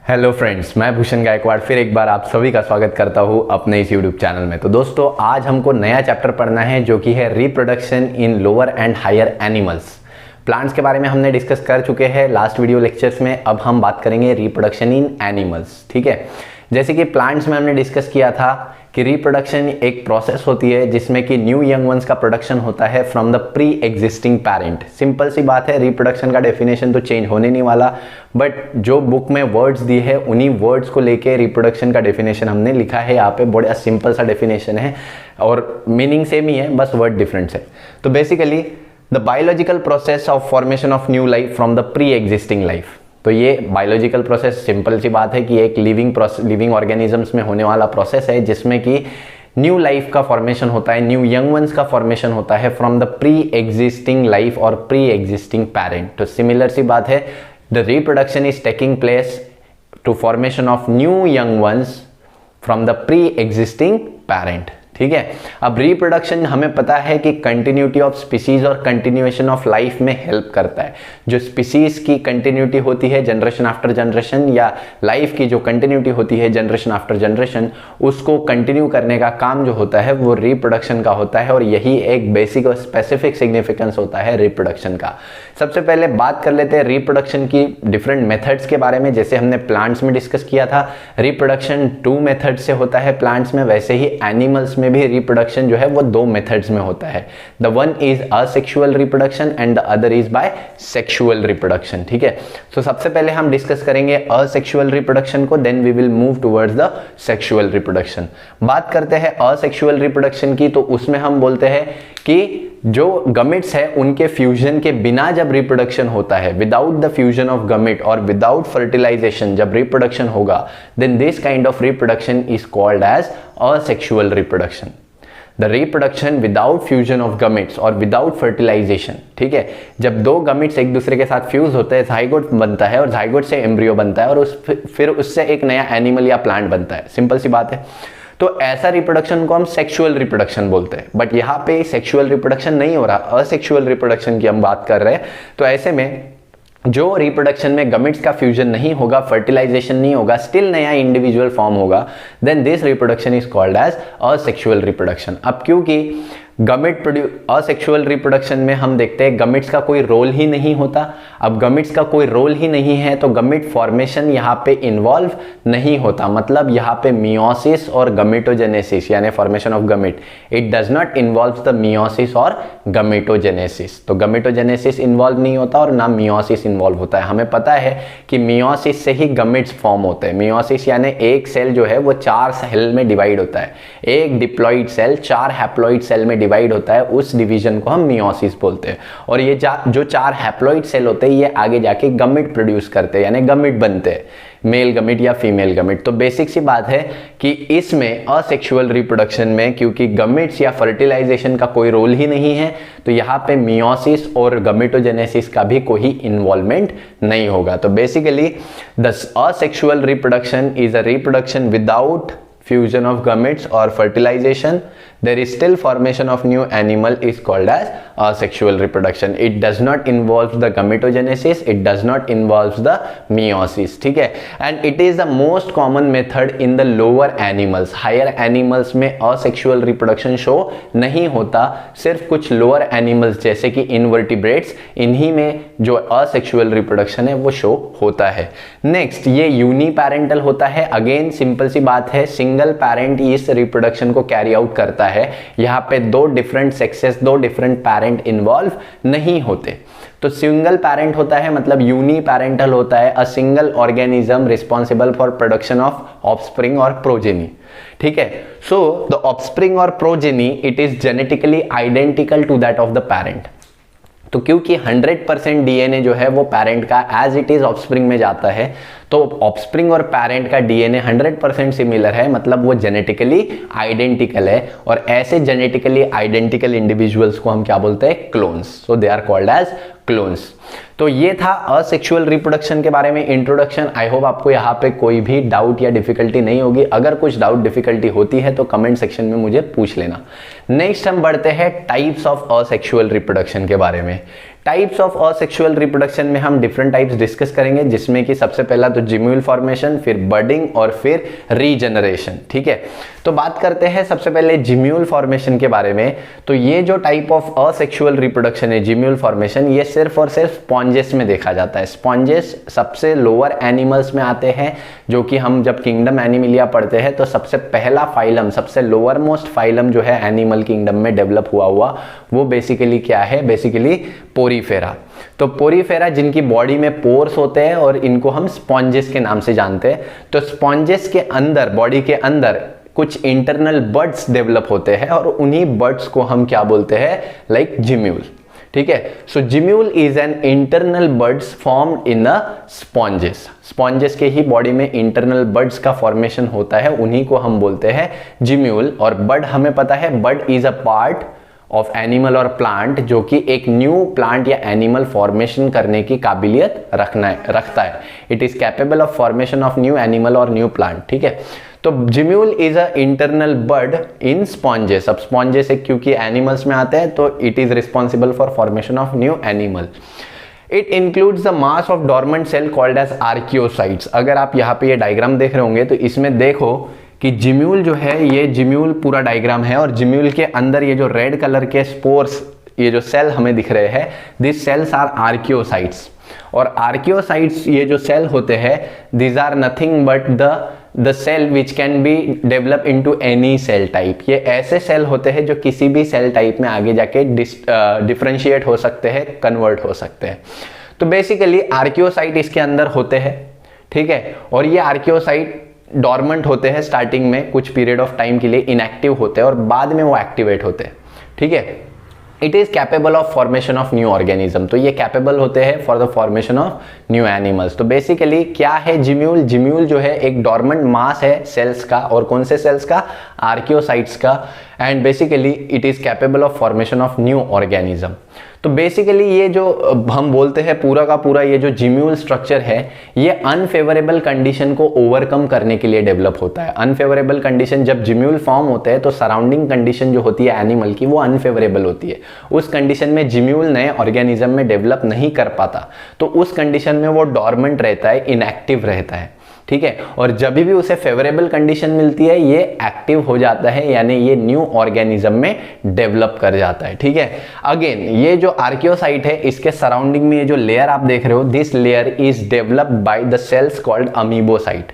Hello friends, मैं भूषण गायकवाड़ फिर एक बार आप सभी का स्वागत करता हूं अपने इस यूट्यूब चैनल में। तो दोस्तों, आज हमको नया चैप्टर पढ़ना है जो कि है reproduction in lower and higher animals. Plants के बारे में हमने डिस्कस कर चुके हैं लास्ट वीडियो लेक्चर्स में। अब हम बात करेंगे रिप्रोडक्शन इन एनिमल्स। ठीक है, जैसे कि प्लांट्स में हमने डिस्कस किया था कि रिप्रोडक्शन एक प्रोसेस होती है जिसमें कि न्यू यंग वंस का प्रोडक्शन होता है from the pre existing parent. Simple सी बात है, रिप्रोडक्शन का डेफिनेशन तो चेंज होने नहीं वाला, बट जो बुक में वर्ड्स दिए हैं उन्हीं वर्ड्स को लेके रिप्रोडक्शन का डेफिनेशन हमने लिखा है यहाँ पे। बड़ा सिंपल सा डेफिनेशन है और मीनिंग सेम ही है, बस वर्ड डिफरेंट है। तो basically the biological process of formation of new life from the pre existing life. तो ये बायोलॉजिकल प्रोसेस सिंपल सी बात है कि एक लिविंग ऑर्गेनिजम्स में होने वाला प्रोसेस है जिसमें कि न्यू लाइफ का फॉर्मेशन होता है, न्यू यंग वंस का फॉर्मेशन होता है from the pre existing life और प्री एग्जिस्टिंग पेरेंट। तो सिमिलर सी बात है, the reproduction is taking place to formation of new young ones from the pre existing parent. ठीक है, अब रिप्रोडक्शन हमें पता है कि कंटिन्यूटी ऑफ स्पीसीज और कंटिन्यूएशन ऑफ लाइफ में हेल्प करता है। जो स्पीसीज की कंटिन्यूटी होती है जनरेशन आफ्टर जनरेशन, या लाइफ की जो कंटिन्यूटी होती है जनरेशन आफ्टर जनरेशन, उसको कंटिन्यू करने का काम जो होता है वो रिप्रोडक्शन का होता है। और यही एक बेसिक और स्पेसिफिक सिग्निफिकेंस होता है रिप्रोडक्शन का। सबसे पहले बात कर लेते हैं रिप्रोडक्शन की डिफरेंट मेथड्स के बारे में। जैसे हमने प्लांट्स में डिस्कस किया था, रिप्रोडक्शन 2 मेथड से होता है प्लांट्स में, वैसे ही एनिमल्स में भी रिप्रोडक्शन जो है वो 2 मेथड्स में होता है। The one is asexual reproduction and the other is by sexual reproduction. ठीक है, तो सबसे पहले हम डिस्कस करेंगे असेक्सुअल रिप्रोडक्शन को, then we will move towards the sexual reproduction. बात करते हैं असेक्सुअल रिप्रोडक्शन की, तो उसमें हम बोलते हैं कि जो गमिट्स है उनके फ्यूजन के बिना जब रिप्रोडक्शन होता है, without the fusion of gamete और विदाउट फर्टिलाइजेशन जब रिप्रोडक्शन होगा, then this kind of reproduction is called as asexual reproduction. The reproduction without fusion of gametes और without fertilization। ठीक है, जब 2 गमिट्स एक दूसरे के साथ फ्यूज होते हैं, जाइगोट बनता है और जाइगोट से एम्ब्रियो बनता है और फिर उससे एक नया एनिमल या प्लांट बनता है। सिंपल सी बात है। तो ऐसा रिप्रोडक्शन को हम सेक्सुअल रिप्रोडक्शन बोलते हैं, बट यहाँ पे सेक्सुअल रिप्रोडक्शन नहीं हो रहा, असेक्सुअल रिप्रोडक्शन की हम बात कर रहे हैं। तो ऐसे में जो रिप्रोडक्शन में गमिट्स का फ्यूजन नहीं होगा, फर्टिलाइजेशन नहीं होगा, स्टिल नया इंडिविजुअल फॉर्म होगा, then this reproduction is called as asexual reproduction. अब क्योंकि गमिट असेक्सुअल रिप्रोडक्शन में हम देखते हैं गमिट्स का कोई रोल ही नहीं होता। अब गमिट्स का कोई रोल ही नहीं है तो गमिट फॉर्मेशन यहाँ पे इन्वॉल्व नहीं होता, मतलब यहाँ पे मियोसिस और गमिटोजेनेसिस यानी formation of गमिट, it does not involve the meiosis और गमिटोजेनेसिस। तो गमिटोजेनेसिस इन्वॉल्व नहीं होता और ना मियोसिस इन्वॉल्व होता है। हमें पता है कि मियोसिस से ही गमिट्स फॉर्म होते हैं। मियोसिस यानी एक सेल जो है वो 4 सेल में डिवाइड होता है, एक डिप्लॉइड सेल 4 हैप्लॉइड सेल में डिवाइड होता है, उस डिवीजन को हम मियोसिस बोलते हैं। और ये जो 4 हैप्लॉइड सेल होते हैं ये आगे जाके गमिट प्रोड्यूस करते हैं, यानी गमिट बनते हैं, मेल गमिट या फीमेल गमिट। तो बेसिक सी बात है कि इसमें असेक्सुअल रिप्रोडक्शन में क्योंकि गमिट्स या फर्टिलाइजेशन का कोई रोल ही नहीं है, तो यहाँ पे मियोसिस और गमिटोजेनेसिस का भी कोई इन्वॉल्वमेंट नहीं होगा। तो basically the asexual reproduction is a reproduction without fusion of gametes or fertilization. There is still formation of new animal is called as asexual reproduction. It does not involve the gametogenesis, it does not involve the meiosis. ठीक है, and it is the most common method in the lower animals. Higher animals में asexual reproduction show नहीं होता, सिर्फ कुछ lower animals जैसे कि invertebrates, इन्हीं में जो asexual reproduction है वो show होता है। Next, ये uniparental होता है। Again सिंपल सी बात है, सिंगल पेरेंट इस रिप्रोडक्शन को कैरी आउट करता है। यहाँ पे 2 different sexes, 2 different parent involve नहीं होते। तो सिंगल पेरेंट होता है मतलब यूनी पेरेंटल होता है, a single organism responsible for production of offspring और प्रोजेनी। ठीक है, सो द ऑफस्प्रिंग और progeny it is genetically identical to that of the parent. तो क्योंकि 100% डीएनए जो है वो पेरेंट का एज इट इज ऑफस्प्रिंग में जाता है, तो ऑफस्प्रिंग और पेरेंट का डीएनए 100% सिमिलर है, मतलब वो जेनेटिकली आइडेंटिकल है। और ऐसे जेनेटिकली आइडेंटिकल इंडिविजुअल्स को हम क्या बोलते हैं? Clones. So they are called as clones. तो ये था असेक्सुअल रिप्रोडक्शन के बारे में इंट्रोडक्शन। आई होप आपको यहाँ पे कोई भी डाउट या डिफिकल्टी नहीं होगी। अगर कुछ डाउट डिफिकल्टी होती है तो कमेंट सेक्शन में मुझे पूछ लेना। नेक्स्ट हम बढ़ते हैं टाइप्स ऑफ असेक्सुअल रिप्रोडक्शन के बारे में। टाइप्स ऑफ असेक्सुअल रिप्रोडक्शन में हम डिफरेंट टाइप्स डिस्कस करेंगे, जिसमें कि सबसे पहला तो जिम्यूल फॉर्मेशन, फिर बडिंग और फिर रीजनरेशन। ठीक है, तो बात करते हैं सबसे पहले जिम्यूल फॉर्मेशन के बारे में। तो ये जो टाइप ऑफ असेक्सुअल रिप्रोडक्शन है जिम्यूल फॉर्मेशन, ये सिर्फ और सिर्फ स्पॉन्जेस में देखा जाता है। स्पॉन्जेस सबसे लोअर एनिमल्स में आते हैं, जो कि हम जब किंगडम एनिमलिया पढ़ते हैं तो सबसे पहला फाइलम, सबसे लोअर मोस्ट फाइलम जो है एनिमल किंगडम में डेवलप हुआ वो बेसिकली क्या है, बेसिकली पोरीफेरा। तो पोरीफेरा जिनकी बॉडी में पोर्स होते हैं और इनको हम स्पॉन्जेस के नाम से जानते हैं। तो स्पॉन्जेस के अंदर, बॉडी के अंदर कुछ इंटरनल बड्स डेवलप होते हैं और उन्हीं बड्स को हम क्या बोलते हैं, लाइक जिम्यूल। ठीक है, so gemmule is an internal buds formed in a sponges. Sponges के ही बॉडी में इंटरनल बड्स का फॉर्मेशन होता है, उन्हीं को हम बोलते हैं जिम्यूल। और बड हमें पता है, bud is a part of animal और प्लांट जो कि एक न्यू प्लांट या एनिमल फॉर्मेशन करने की काबिलियत रखता है। It is capable of formation of new animal और न्यू प्लांट। ठीक है, तो gemmule is a internal bud in sponges. अब स्पॉन्जेस क्योंकि एनिमल्स में आते हैं तो it is responsible for formation of new animal. It includes the mass of dormant cell called as archaeocytes. अगर आप यहाँ पे ये डायग्राम देख रहे होंगे तो इसमें देखो कि जिम्यूल जो है, ये जिम्यूल पूरा डायग्राम है और जिम्यूल के अंदर ये जो रेड कलर के स्पोर्स, ये जो सेल हमें दिख रहे हैं, दिस सेल्स आर आर्कियोसाइट्स। और आर्कियोसाइट्स ये जो सेल होते हैं, this are nothing but the cell which can be develop into any cell type. ये ऐसे सेल होते हैं जो किसी भी सेल टाइप में आगे जाके डिफरेंशिएट हो सकते हैं, कन्वर्ट हो सकते हैं। तो बेसिकली आर्कियोसाइट इसके अंदर होते हैं। ठीक है, और ये आर्कियोसाइट डॉर्मेंट होते हैं स्टार्टिंग में, कुछ पीरियड ऑफ टाइम के लिए इनएक्टिव होते हैं और बाद में वो एक्टिवेट होते हैं। ठीक है, it is capable of formation of new organism. तो ये कैपेबल होते हैं for the formation of new animals. तो बेसिकली क्या है जिम्यूल? जिम्यूल जो है एक डॉर्मेंट मास है सेल्स का, और कौन से सेल्स का? आर्कियोसाइट्स का। And basically it is capable of formation of new organism. तो बेसिकली ये जो हम बोलते हैं पूरा का पूरा ये जो जिम्यूल स्ट्रक्चर है, ये अनफेवरेबल कंडीशन को ओवरकम करने के लिए डेवलप होता है। अनफेवरेबल कंडीशन, जब जिम्यूल फॉर्म होते हैं तो सराउंडिंग कंडीशन जो होती है एनिमल की, वो अनफेवरेबल होती है। उस कंडीशन में जिम्यूल नए ऑर्गेनिज्म में डेवलप नहीं कर पाता, तो उस कंडीशन में वो डॉर्मेंट रहता है, इनएक्टिव रहता है। ठीक है, और जब भी उसे फेवरेबल कंडीशन मिलती है ये एक्टिव हो जाता है, यानी ये न्यू ऑर्गेनिज्म में डेवलप कर जाता है। ठीक है, अगेन ये जो आर्कियोसाइट है, इसके सराउंडिंग में ये जो लेयर आप देख रहे हो, this layer is developed by the cells called amoebocyte.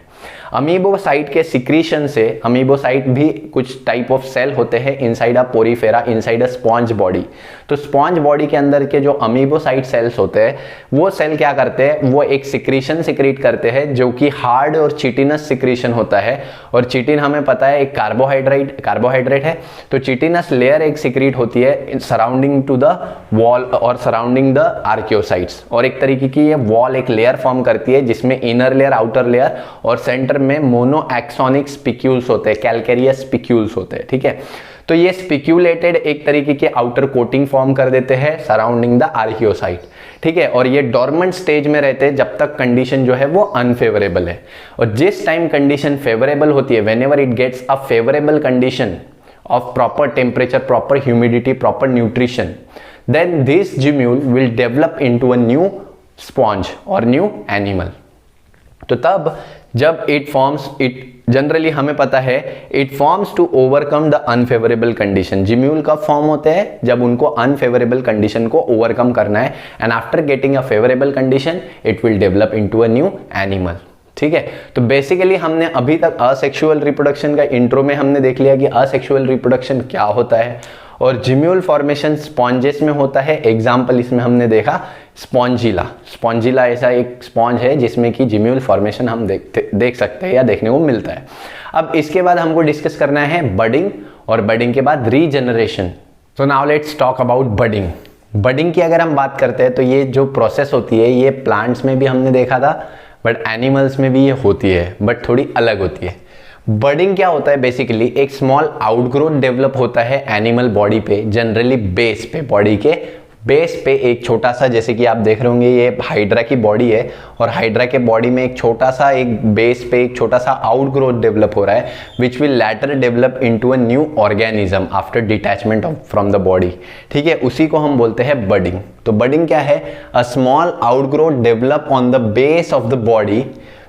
Amoebocyte के सिक्रीशन से, अमीबोसाइट भी कुछ टाइप ऑफ सेल होते हैं inside a Porifera, inside a sponge body. तो स्पॉन्ज बॉडी के अंदर के जो अमीबोसाइट सेल्स होते हैं, वो सेल क्या करते हैं, वो एक सिक्रीशन सिक्रीट करते हैं जो कि हार्ड और चिटिनस सिक्रीशन होता है। और चिटिन हमें पता है एक कार्बोहाइड्रेट है। तो चिटिनस लेयर एक सिक्रीट होती है सराउंडिंग टू द वॉल और सराउंडिंग द आर्कियोसाइट्स, और एक तरीके की ये वॉल एक लेयर फॉर्म करती है जिसमें इनर लेयर, आउटर लेयर और सेंटर में मोनो एक्सोनिक स्पिक्यूल्स होते हैं, कैलकेरियस स्पिक्यूल्स होते हैं। ठीक है, तो ये स्पिक्यूलेटेड एक तरीके के आउटर कोटिंग फॉर्म कर देते हैं सराउंडिंग द आर्कियोसाइट। ठीक है, और ये डॉर्मेंट स्टेज में रहते हैं जब तक कंडीशन जो है वो अनफेवरेबल है। और जिस टाइम कंडीशन फेवरेबल होती है, whenever it gets a favourable condition of proper temperature, proper humidity, proper nutrition, then this gemmule will develop into a new sponge और न्यू एनिमल। तो तब जब इट फॉर्म्स, इट जनरली हमें पता है it forms to overcome the unfavourable condition. Gemmule कब form होते हैं? जब उनको अनफेवरेबल कंडीशन को ओवरकम करना है, and after getting a favourable condition it will develop into a new animal. ठीक है, तो बेसिकली हमने अभी तक असेक्सुअल रिप्रोडक्शन का इंट्रो में हमने देख लिया कि असेक्सुअल रिप्रोडक्शन क्या होता है, और जिम्यूल फॉर्मेशन स्पॉन्जेस में होता है। एग्जाम्पल इसमें हमने देखा स्पॉन्जिला। स्पॉन्जिला ऐसा एक स्पॉन्ज है जिसमें कि जिम्यूल फॉर्मेशन हम देख सकते हैं या देखने को मिलता है। अब इसके बाद हमको डिस्कस करना है बडिंग, और बडिंग के बाद regeneration. So now let's talk about budding. Budding की अगर हम बात करते हैं तो ये जो प्रोसेस होती है ये प्लांट्स में भी हमने देखा था, बट एनिमल्स में भी ये होती है, बट थोड़ी अलग होती है। बडिंग क्या होता है? बेसिकली एक स्मॉल आउटग्रोथ डेवलप होता है एनिमल बॉडी पे, जनरली बेस पे, बॉडी के बेस पे एक छोटा सा, जैसे कि आप देख रहे होंगे ये हाइड्रा की बॉडी है और हाइड्रा के बॉडी में एक छोटा सा, एक बेस पे एक छोटा सा आउटग्रोथ डेवलप हो रहा है which will later develop into a new organism after detachment from the body. ठीक है, उसी को हम बोलते हैं बडिंग। तो बडिंग क्या है? A small outgrowth develop on the base of the body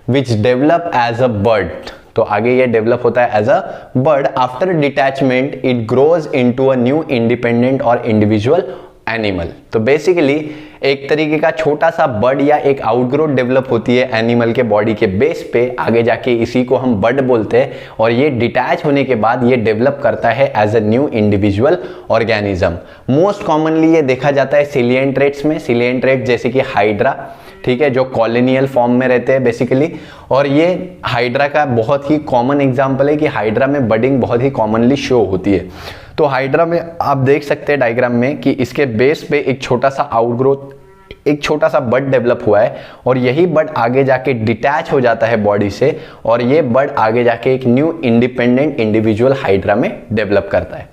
which develop as a bud. तो आगे ये डेवलप होता है as a bird. After detachment it grows into a new independent और इंडिविजुअल एनिमल। तो बेसिकली एक तरीके का छोटा सा बर्ड या एक आउटग्रोथ डेवलप होती है एनिमल के बॉडी के बेस पे, आगे जाके इसी को हम बर्ड बोलते हैं और ये डिटैच होने के बाद ये डेवलप करता है as a new individual organism. Most commonly ये देखा जाता है सिलिएंट्रेट्स में, सिलिएंट्रेट जैसे कि हाइड्रा, ठीक है, जो कॉलोनियल फॉर्म में रहते हैं बेसिकली। और ये हाइड्रा का बहुत ही कॉमन एग्जांपल है कि हाइड्रा में बडिंग बहुत ही कॉमनली शो होती है। तो हाइड्रा में आप देख सकते हैं डायग्राम में कि इसके बेस पे एक छोटा सा आउटग्रोथ, एक छोटा सा बड डेवलप हुआ है और यही बड आगे जाके डिटैच हो जाता है बॉडी से और ये बड आगे जाके एक न्यू इंडिपेंडेंट इंडिविजुअल हाइड्रा में डेवलप करता है।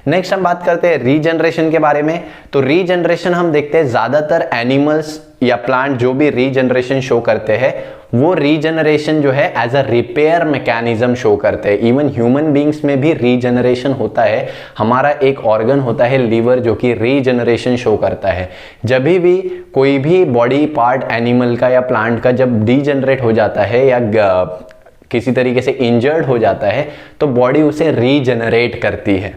नेक्स्ट हम बात करते हैं रीजनरेशन के बारे में। तो रीजनरेशन हम देखते हैं ज्यादातर एनिमल्स या प्लांट जो भी रीजनरेशन शो करते हैं वो रीजनरेशन जो है as a repair mechanism show करते हैं। इवन ह्यूमन बींग्स में भी रीजनरेशन होता है। हमारा एक ऑर्गन होता है लीवर जो कि रीजनरेशन शो करता है। जब भी कोई भी बॉडी पार्ट एनिमल का या प्लांट का जब डीजनरेट हो जाता है या किसी तरीके से इंजर्ड हो जाता है तो बॉडी उसे रीजनरेट करती है।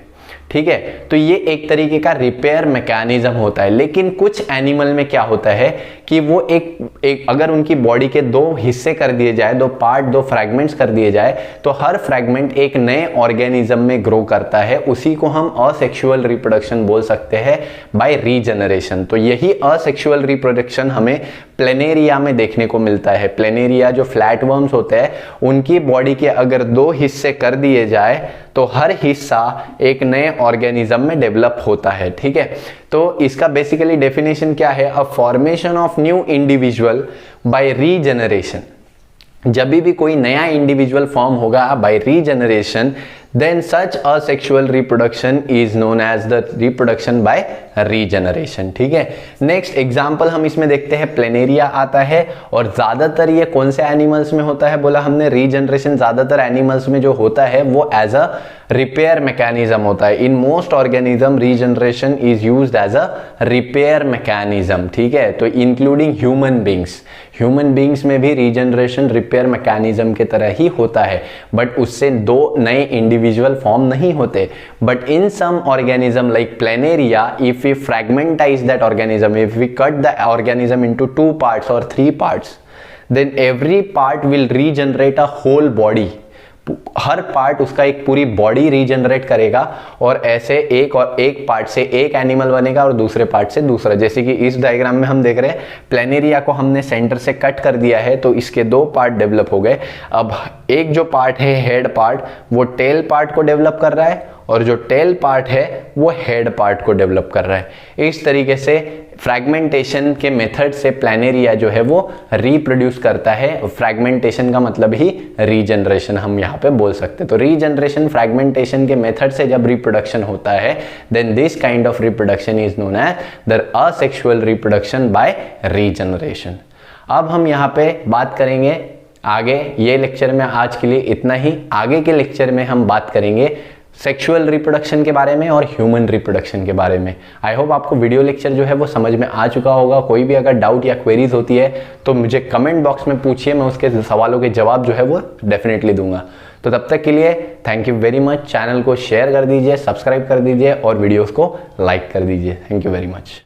ठीक है, तो ये एक तरीके का रिपेयर मैकेनिज्म होता है। लेकिन कुछ एनिमल में क्या होता है कि वो एक अगर उनकी बॉडी के दो हिस्से कर दिए जाए, दो पार्ट, दो फ्रैगमेंट्स कर दिए जाए तो हर फ्रैगमेंट एक नए ऑर्गेनिज्म में ग्रो करता है। उसी को हम असेक्सुअल रिप्रोडक्शन बोल सकते हैं बाय रीजनरेशन। तो यही असेक्सुअल रिप्रोडक्शन हमें प्लेनेरिया में देखने को मिलता है। प्लेनेरिया जो फ्लैट वर्म्स होते हैं उनकी बॉडी के अगर दो हिस्से कर दिए जाए तो हर हिस्सा एक नए ऑर्गेनिज्म में डेवलप होता है। ठीक है, तो इसका बेसिकली डेफिनेशन क्या है? A formation of new individual by regeneration. जब भी कोई नया इंडिविजुअल फॉर्म होगा by regeneration then such asexual reproduction is known as the reproduction by regeneration। ठीक है, नेक्स्ट एग्जांपल हम इसमें देखते हैं प्लेनेरिया आता है और ज्यादातर ये कौन से एनिमल्स में होता है? बोला हमने रीजनरेशन ज्यादातर एनिमल्स में जो होता है वो एज अ रिपेयर मैकेनिज्म होता है। In most organism regeneration is used as a repair mechanism. ठीक है, तो including human beings, human beings में भी रीजनरेशन रिपेयर मैकेनिज्म के तरह ही होता है बट उससे दो नए इंडिविजुअल फॉर्म नहीं होते। But in some organism like planaria, if we fragmentize that organism, if we cut the organism into 2 parts or 3 parts, then every part will regenerate a whole body। Her part उसका एक पूरी body regenerate करेगा और ऐसे एक part से एक animal बनेगा और दूसरे पार्ट से दूसरा। जैसे कि इस डायग्राम में हम देख रहे हैं प्लेनेरिया को हमने सेंटर से कट कर दिया है तो इसके दो पार्ट डेवलप हो गए। अब एक जो पार्ट है हेड पार्ट वो टेल पार्ट को डेवलप कर रहा है और जो टेल पार्ट है वो हेड पार्ट को डेवलप कर रहा है। इस तरीके से फ्रैगमेंटेशन के मेथड से प्लेनेरिया जो है वो रिप्रोड्यूस करता है। फ्रैगमेंटेशन का मतलब ही रीजनरेशन हम यहाँ पे बोल सकते हैं। तो रीजनरेशन फ्रैगमेंटेशन के मेथड से जब रिप्रोडक्शन होता है then this kind of reproduction is known as the asexual reproduction by regeneration. अब हम यहाँ पे बात करेंगे आगे, ये लेक्चर में आज के लिए इतना ही। आगे के लेक्चर में हम बात करेंगे सेक्सुअल रिप्रोडक्शन के बारे में और ह्यूमन रिप्रोडक्शन के बारे में। आई होप आपको वीडियो लेक्चर जो है वो समझ में आ चुका होगा। कोई भी अगर डाउट या क्वेरीज होती है तो मुझे कमेंट बॉक्स में पूछिए, मैं उसके सवालों के जवाब जो है वो डेफिनेटली दूंगा। तो तब तक के लिए thank you very much. Channel को शेयर कर दीजिए, सब्सक्राइब कर दीजिए और वीडियोस को लाइक कर दीजिए। Thank you very much.